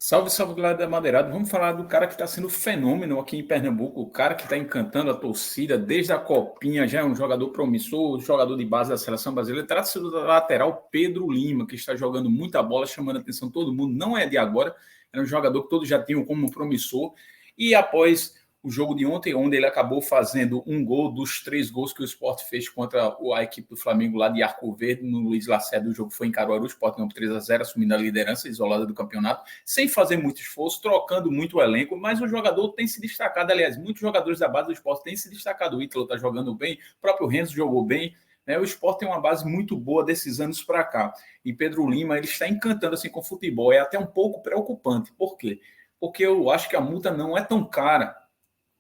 Salve, salve, galera da Madeirada. Vamos falar do cara que está sendo fenômeno aqui em Pernambuco, o cara que está encantando a torcida desde a Copinha, já é um jogador promissor, jogador de base da Seleção Brasileira. Trata-se do lateral Pedro Lima, que está jogando muita bola, chamando a atenção de todo mundo. Não é de agora, é um jogador que todos já tinham como promissor. E após o jogo de ontem, onde ele acabou fazendo um gol dos 3 gols que o Sport fez contra a equipe do Flamengo lá de Arco Verde, no Luiz Lacerda, o jogo foi em Caruaru, o Sport ganhou por 3-0, assumindo a liderança isolada do campeonato, sem fazer muito esforço, trocando muito o elenco, mas o jogador tem se destacado, aliás, muitos jogadores da base do Sport têm se destacado, o Ítalo está jogando bem, o próprio Renzo jogou bem, né? O Sport tem uma base muito boa desses anos para cá, e Pedro Lima, ele está encantando assim com o futebol, é até um pouco preocupante, por quê? Porque eu acho que a multa não é tão cara,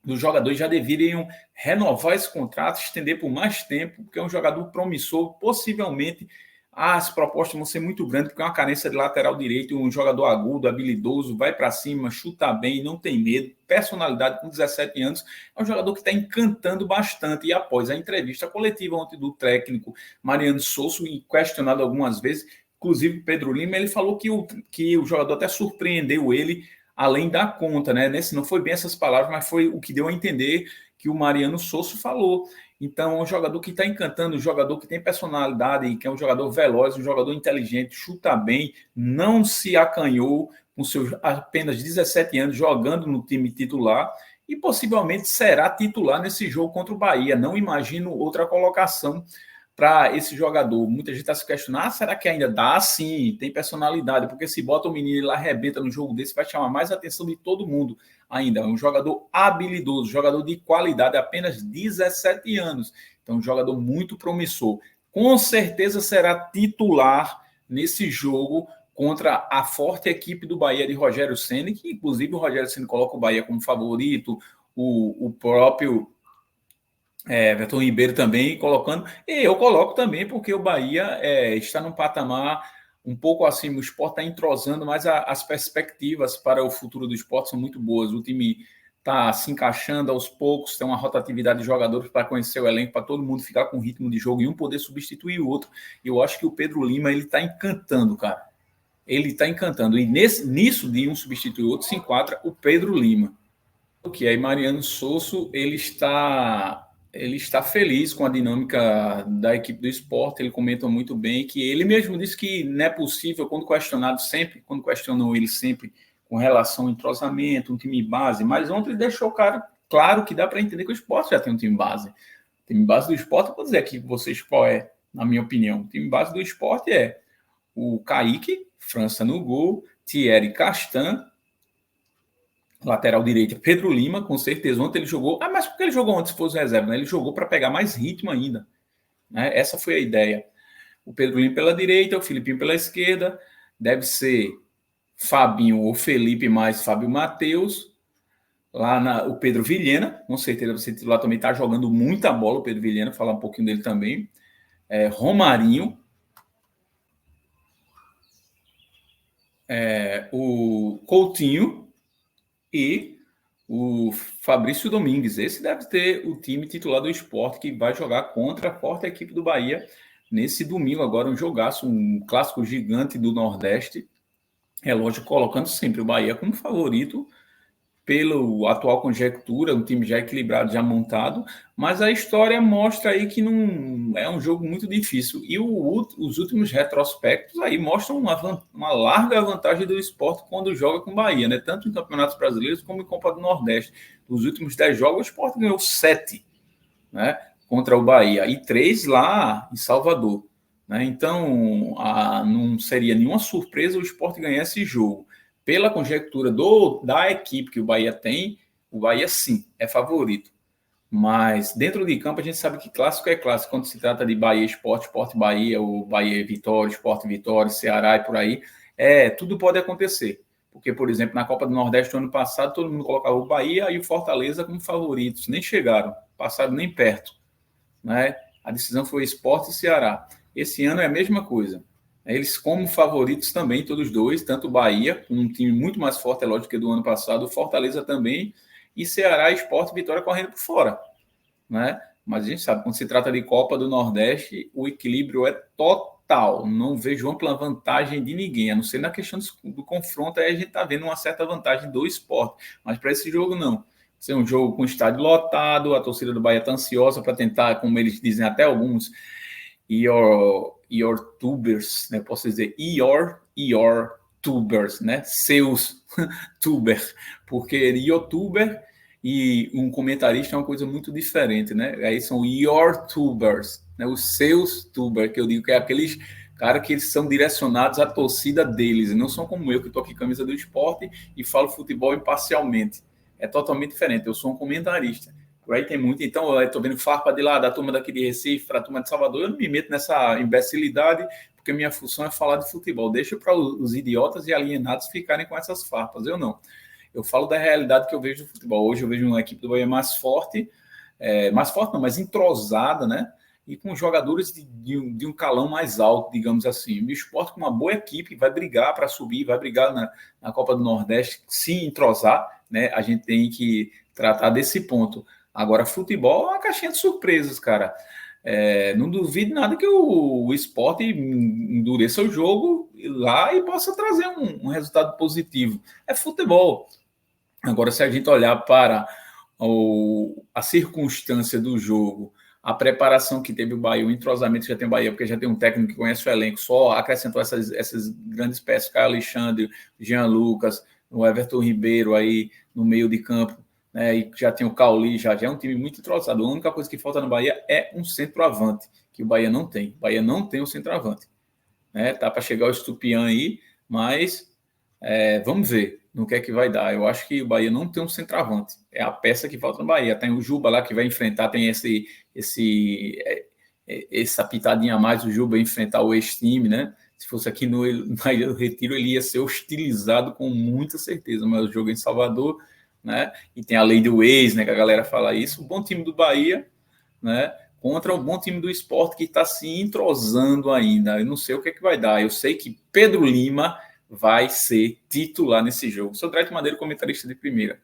os jogadores já deveriam renovar esse contrato, estender por mais tempo, porque é um jogador promissor, possivelmente as propostas vão ser muito grandes, porque é uma carência de lateral direito, um jogador agudo, habilidoso, vai para cima, chuta bem, não tem medo, personalidade com 17 anos, é um jogador que está encantando bastante, e após a entrevista coletiva ontem do técnico Mariano Souza, e questionado algumas vezes, inclusive Pedro Lima, ele falou que o jogador até surpreendeu ele, além da conta, né? Não foi bem essas palavras, mas foi o que deu a entender que o Mariano Souza falou. Então, é um jogador que está encantando, um jogador que tem personalidade, que é um jogador veloz, um jogador inteligente, chuta bem, não se acanhou com seus apenas 17 anos jogando no time titular e possivelmente será titular nesse jogo contra o Bahia. Não imagino outra colocação para esse jogador. Muita gente está se questionando, será que ainda dá? Sim, tem personalidade, porque se bota o menino e ele arrebenta no jogo desse, vai chamar mais a atenção de todo mundo ainda. É um jogador habilidoso, jogador de qualidade, apenas 17 anos. Então, um jogador muito promissor. Com certeza será titular nesse jogo contra a forte equipe do Bahia de Rogério Ceni, que inclusive o Rogério Ceni coloca o Bahia como favorito, o próprio Everton Ribeiro também colocando, e eu coloco também porque o Bahia está num patamar um pouco acima, o Sport está entrosando, mas as perspectivas para o futuro do Sport são muito boas, o time está se encaixando aos poucos, tem uma rotatividade de jogadores para conhecer o elenco, para todo mundo ficar com ritmo de jogo e um poder substituir o outro, eu acho que o Pedro Lima ele está encantando, cara, ele está encantando, e nisso de um substituir o outro se enquadra o Pedro Lima. O que aí Mariano Souza ele está feliz com a dinâmica da equipe do esporte, ele comenta muito bem que ele mesmo disse que não é possível, quando questionam ele sempre com relação ao entrosamento, um time base, mas ontem ele deixou claro que dá para entender que o esporte já tem um time base. O time base do esporte, eu vou dizer aqui para vocês qual é, na minha opinião. O time base do esporte é o Kaique, França no gol, Thierry Castan, lateral direito, Pedro Lima, com certeza. Ontem ele jogou. Ah, mas por que ele jogou antes se fosse reserva? Né? Ele jogou para pegar mais ritmo ainda. Né? Essa foi a ideia. O Pedro Lima pela direita, o Filipinho pela esquerda. Deve ser Fabinho ou Felipe mais Fábio Matheus. O Pedro Vilhena, com certeza você titular também está jogando muita bola. O Pedro Vilhena, falar um pouquinho dele também. Romarinho. O Coutinho e o Fabrício Domingues. Esse deve ter o time titular do Sport que vai jogar contra a forte equipe do Bahia nesse domingo. Agora um jogaço, um clássico gigante do Nordeste. É lógico, colocando sempre o Bahia como favorito pela atual conjectura, um time já equilibrado, já montado, mas a história mostra aí que não é um jogo muito difícil. E os últimos retrospectos aí mostram uma larga vantagem do Sport quando joga com o Bahia, né? Tanto em campeonatos brasileiros como em Copa do Nordeste. Nos últimos 10 jogos, o Sport ganhou 7, né, contra o Bahia, e 3 lá em Salvador. Né? Então, não seria nenhuma surpresa o Sport ganhar esse jogo. Pela conjectura da equipe que o Bahia tem, o Bahia sim é favorito. Mas dentro de campo a gente sabe que clássico é clássico. Quando se trata de Bahia Sport, Sport Bahia, ou Bahia Vitória, Sport Vitória, Ceará e por aí, tudo pode acontecer. Porque, por exemplo, na Copa do Nordeste do ano passado, todo mundo colocava o Bahia e o Fortaleza como favoritos. Nem chegaram, passaram nem perto. Né? A decisão foi Sport e Ceará. Esse ano é a mesma coisa. Eles como favoritos também, todos dois, tanto o Bahia, com um time muito mais forte, é lógico, que do ano passado, o Fortaleza também, e Ceará, Sport e Vitória correndo por fora. Né? Mas a gente sabe, quando se trata de Copa do Nordeste, o equilíbrio é total. Não vejo ampla vantagem de ninguém, a não ser na questão do confronto, aí a gente está vendo uma certa vantagem do Sport. Mas para esse jogo, não. Ser um jogo com estádio lotado, a torcida do Bahia está ansiosa para tentar, como eles dizem até alguns, your tubers, né? Posso dizer your tubers, né? Seus tuber, porque youtuber e um comentarista é uma coisa muito diferente, né? Aí são your tubers, né? Os seus tubers, que eu digo que é aqueles cara que eles são direcionados à torcida deles, e não são como eu, que estou aqui camisa do esporte e falo futebol imparcialmente. É totalmente diferente, eu sou um comentarista. Por aí tem muito, então eu estou vendo farpa de lá, da turma daqui de Recife, para a turma de Salvador, eu não me meto nessa imbecilidade, porque minha função é falar de futebol. Deixa para os idiotas e alienados ficarem com essas farpas, eu não. Eu falo da realidade que eu vejo do futebol. Hoje eu vejo uma equipe do Bahia mais forte não, mais entrosada, né? E com jogadores de um calão mais alto, digamos assim. O Sport com uma boa equipe vai brigar para subir, vai brigar na Copa do Nordeste, se entrosar, né? A gente tem que tratar desse ponto. Agora, futebol é uma caixinha de surpresas, cara. Não duvido nada que o Sport endureça o jogo lá e possa trazer um resultado positivo. É futebol. Agora, se a gente olhar para a circunstância do jogo, a preparação que teve o Bahia, o entrosamento que já tem o Bahia, porque já tem um técnico que conhece o elenco, só acrescentou essas grandes peças, Caio Alexandre, Jean Lucas, o Everton Ribeiro aí no meio de campo, né, e já tem o Cauli, já é um time muito entrosado. A única coisa que falta no Bahia é um centroavante, que o Bahia não tem. O Bahia não tem um centroavante. Né? Tá para chegar o Estupião aí, mas vamos ver no que é que vai dar. Eu acho que o Bahia não tem um centroavante. É a peça que falta no Bahia. Tem o Juba lá que vai enfrentar, tem essa pitadinha a mais, o Juba enfrentar o ex-time, né? Se fosse aqui na Ilha do Retiro, ele ia ser hostilizado com muita certeza, mas o jogo é em Salvador, né? E tem a lei do ex, né? Que a galera fala isso. O bom time do Bahia, né? Contra um bom time do Sport que está se entrosando ainda. Eu não sei o que é que vai dar. Eu sei que Pedro Lima vai ser titular nesse jogo. Sou Drake Madeiro, comentarista de primeira.